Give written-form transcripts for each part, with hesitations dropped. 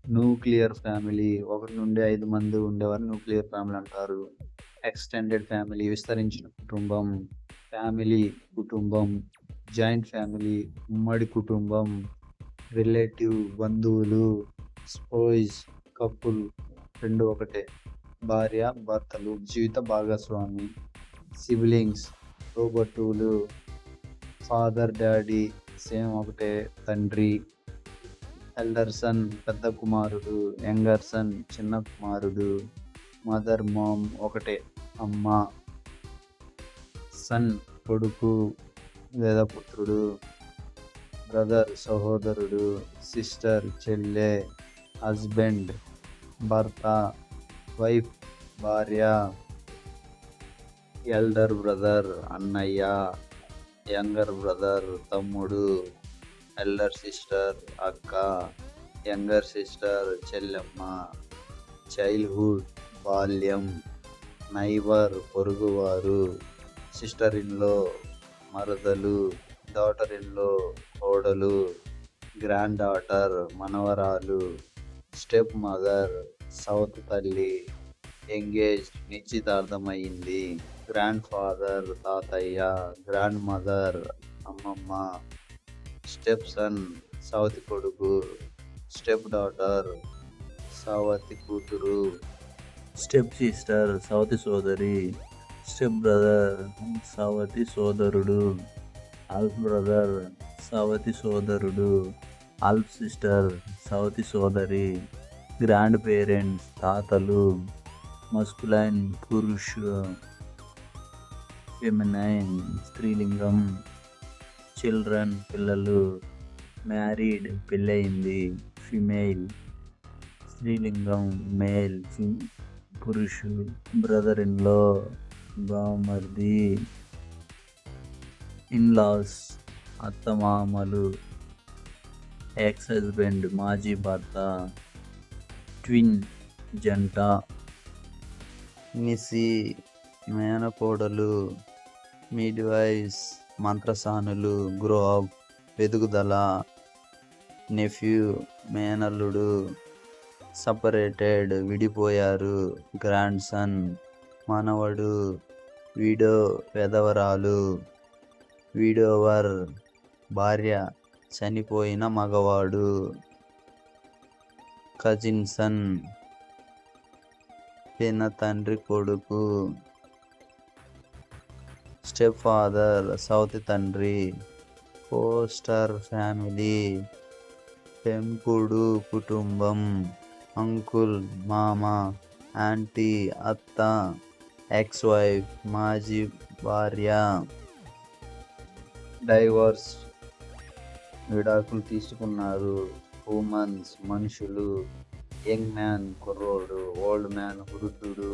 Nuclear family 1-5 మంది ఉండేవారిని nuclear family అంటారు. Extended family విస్తరించిన కుటుంబం. ఫ్యామిలీ కుటుంబం. జాయింట్ ఫ్యామిలీ ఉమ్మడి కుటుంబం. రిలేటివ్ బంధువులు. స్పౌస్ కపుల్ 2 ఒకటే. భార్య, భర్తలు జీవిత భాగస్వామి. సిబ్లింగ్స్ తోబుట్టువులు. ఫాదర్, డాడీ సేమ్ ఒకటే తండ్రి. ఎల్డర్ సన్ పెద్ద కుమారుడు. యంగర్ సన్ చిన్న కుమారుడు. మదర్, మామ్ ఒకటే అమ్మ. సన్ కొడుకు లేదా పుత్రుడు. బ్రదర్ సహోదరుడు. సిస్టర్ చెల్లె. హస్బెండ్ భర్త. వైఫ్ భార్య. ఎల్డర్ బ్రదర్ అన్నయ్య. యంగర్ బ్రదర్ తమ్ముడు. ఎల్డర్ సిస్టర్ అక్క. యంగర్ సిస్టర్ చెల్లెమ్మ. చైల్డ్‌హుడ్ బాల్యం. నైబర్ పొరుగువారు. సిస్టర్ ఇన్ లా మరదలు. డాటర్ ఇన్ లా కోడలు. గ్రాండ్ డాటర్ మనవరాలు. స్టెప్ మదర్ సవతి తల్లి. ఎంగేజ్డ్ నిశ్చితార్థమైంది. గ్రాండ్ ఫాదర్ తాతయ్య. గ్రాండ్ మదర్ అమ్మమ్మ. స్టెప్ సన్ సవతి కొడుకు. స్టెప్ డాటర్ సవతి కూతురు. స్టెప్ సిస్టర్ సవతి సోదరి. స్టెప్ బ్రదర్ సవతి సోదరుడు. హాల్ఫ్ బ్రదర్ సవతి సోదరుడు. హాల్ఫ్ సిస్టర్ సవతి సోదరి. గ్రాండ్ పేరెంట్స్ తాతలు. మస్కులైన్ పురుష. ఫెమినైన్ స్త్రీలింగం. చిల్డ్రన్ పిల్లలు. మ్యారీడ్ పెళ్ళయింది. ఫిమేల్ స్త్రీలింగం. మేల్ పురుషుడు. బ్రదర్ ఇన్ లా బావమరిది. ఇన్లాస్ అత్తమామలు. ఎక్స్ హస్బెండ్ మాజీ భర్త. ట్విన్ జంట. నిసి మేనకోడలు. మిడ్వైఫ్స్ మంత్రసానులు. గ్రో అప్ ఎదుగుదల. నెఫ్యూ మేనల్లుడు. సపరేటెడ్ విడిపోయారు. గ్రాండ్ సన్ మనవడు. విడో వెధవరాలు. విడోవర్ భార్య చనిపోయిన మగవాడు. కజిన్ సన్ పినతండ్రి కొడుకు. స్టెప్ ఫాదర్ సవతి తండ్రి. ఫోస్టర్ ఫ్యామిలీ పెంపుడు కుటుంబం. అంకుల్ మామ. ఆంటీ అత్త. ఎక్స్ వైఫ్ మాజీ భార్య. డైవర్స్ విడాకులు తీసుకున్నారు. హ్యూమన్స్ మనుషులు. యంగ్ మ్యాన్ కుర్రోడు. ఓల్డ్ మ్యాన్ వృద్ధుడు.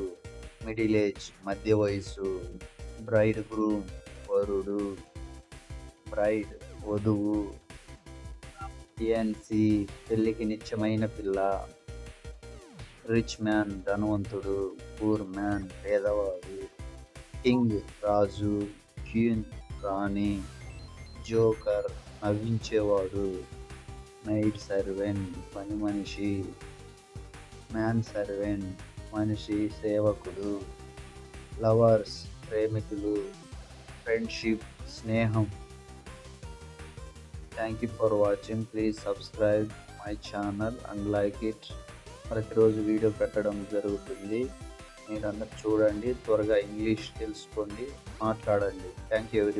మిడిల్ ఏజ్ మధ్య వయసు. బ్రైడ్ గ్రూమ్ వరుడు. బ్రైడ్ వధువు. ఫియాన్సీ పెళ్లికి నిత్యమైన పిల్ల. రిచ్ మ్యాన్ ధనవంతుడు. పూర్ మ్యాన్ పేదవాడు. కింగ్ రాజు. క్వీన్ రాణి. జోకర్ నవ్వించేవాడు. మెయిడ్ సర్వెంట్ పని మనిషి. మ్యాన్ సర్వెంట్ మనిషి సేవకుడు. లవర్స్ ప్రేమికులు. ఫ్రెండ్షిప్ స్నేహం. Thank you for watching. Please subscribe my channel and like it. ప్రతిరోజు వీడియో పెట్టడం జరుగుతుంది. మీరందరూ చూడండి. త్వరగా ఇంగ్లీష్ తెలుసుకోండి. మాట్లాడండి. Thank you everyone.